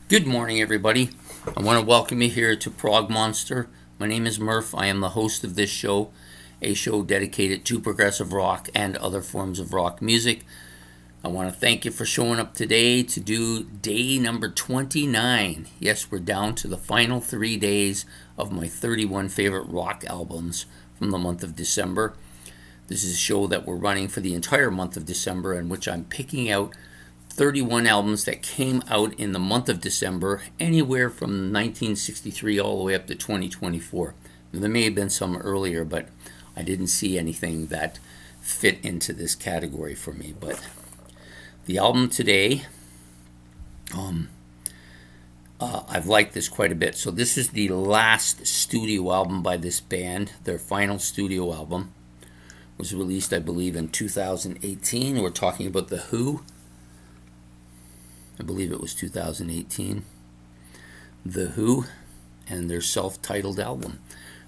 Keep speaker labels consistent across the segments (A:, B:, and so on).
A: Good morning, everybody. I want to welcome you here to Prog Monster. My name is Murph. I am the host of this show, a show dedicated to progressive rock and other forms of rock music. I want to thank you for showing up today to do day number 29. Yes, we're down to the final 3 days of my 31 favorite rock albums from the month of December. This is a show that we're running for the entire month of December, in which I'm picking out 31 albums that came out in the month of December, anywhere from 1963 all the way up to 2024. There may have been some earlier, but I didn't see anything that fit into this category for me. But the album today, I've liked this quite a bit. So this is the last studio album by this band. Their final studio album was released, I believe, in 2018. We're talking about The Who. I believe it was 2018. The Who and their self-titled album.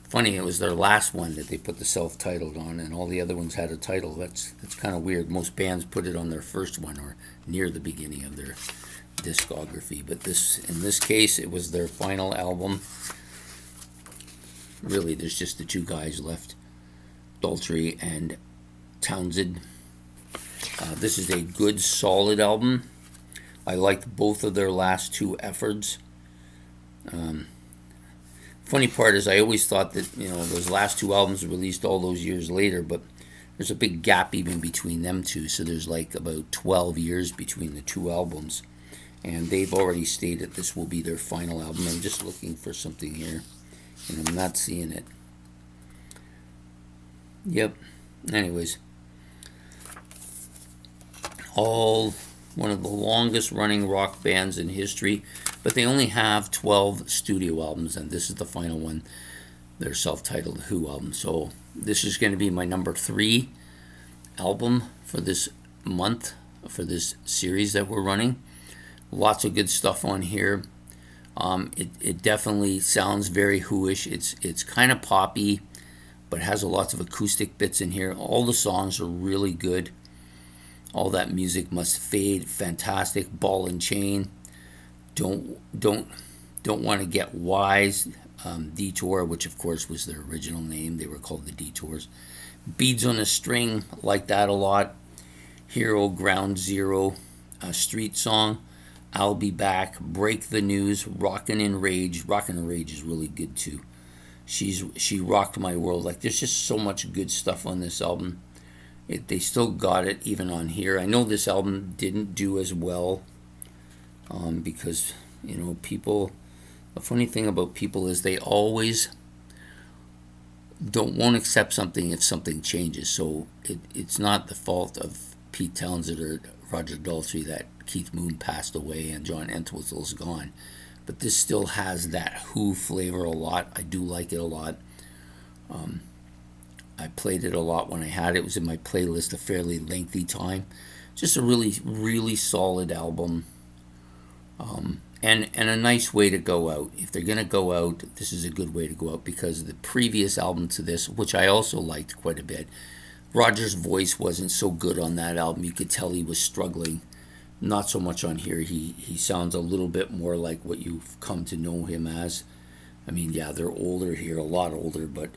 A: Funny, it was their last one that they put the self-titled on, and all the other ones had a title. That's kind of weird. Most bands put it on their first one or near the beginning of their discography. But in this case, it was their final album. Really, there's just the two guys left, Daltrey and Townshend. This is a good, solid album. I liked both of their last two efforts. Funny part is I always thought that, those last two albums were released all those years later, but there's a big gap even between them two, so there's like about 12 years between the two albums. And they've already stated this will be their final album. I'm just looking for something here, and I'm not seeing it. Yep. Anyways. All one of the longest running rock bands in history, but they only have 12 studio albums, and this is the final one, their self-titled Who album. So this is going to be my number 3 album for this month, for this series that we're running. Lots of good stuff on here. It definitely sounds very Who-ish. It's kind of poppy, but has lots of acoustic bits in here. All the songs are really good. All That Music Must Fade, fantastic. Ball and Chain, Don't Want to Get Wise, Detour, which of course was their original name. They were called the Detours. Beads on a String, like that a lot. Hero, Ground Zero, Street Song, I'll Be Back, Break the News, Rockin' in Rage. Rockin' in Rage is really good too. She Rocked My World. Like, there's just so much good stuff on this album. They still got it even on here. I know this album didn't do as well because, people, the funny thing about people is they always won't accept something if something changes. So it's not the fault of Pete Townshend or Roger Daltrey that Keith Moon passed away and John Entwistle's gone. But this still has that Who flavor a lot. I do like it a lot. I played it a lot when I had it. It was in my playlist a fairly lengthy time. Just a really, really solid album. And a nice way to go out. If they're going to go out, this is a good way to go out, because the previous album to this, which I also liked quite a bit, Roger's voice wasn't so good on that album. You could tell he was struggling. Not so much on here. He sounds a little bit more like what you've come to know him as. I mean, yeah, they're older here, a lot older, but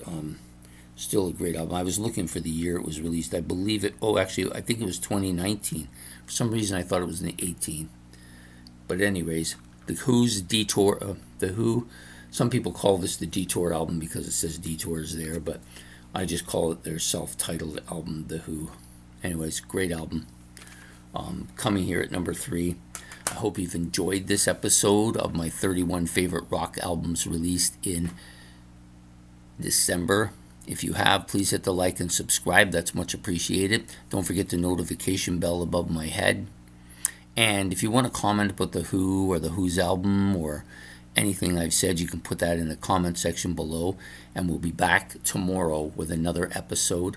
A: still a great album. I was looking for the year it was released. I believe it. Oh, actually, I think it was 2019. For some reason, I thought it was in 18. But anyways, the Who's Detour. The Who. Some people call this the Detour album because it says Detours there, but I just call it their self-titled album, The Who. Anyways, great album. Coming here at number 3. I hope you've enjoyed this episode of my 31 favorite rock albums released in December. If you have, please hit the like and subscribe. That's much appreciated. Don't forget the notification bell above my head. And if you want to comment about The Who or The Who's album or anything I've said, you can put that in the comment section below. And we'll be back tomorrow with another episode.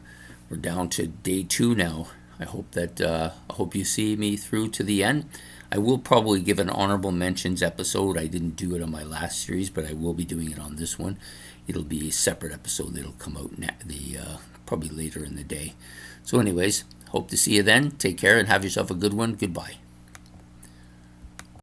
A: We're down to day 2 now. I hope you see me through to the end. I will probably give an honorable mentions episode. I didn't do it on my last series, but I will be doing it on this one. It'll be a separate episode that'll come out probably later in the day. So anyways, hope to see you then. Take care and have yourself a good one. Goodbye.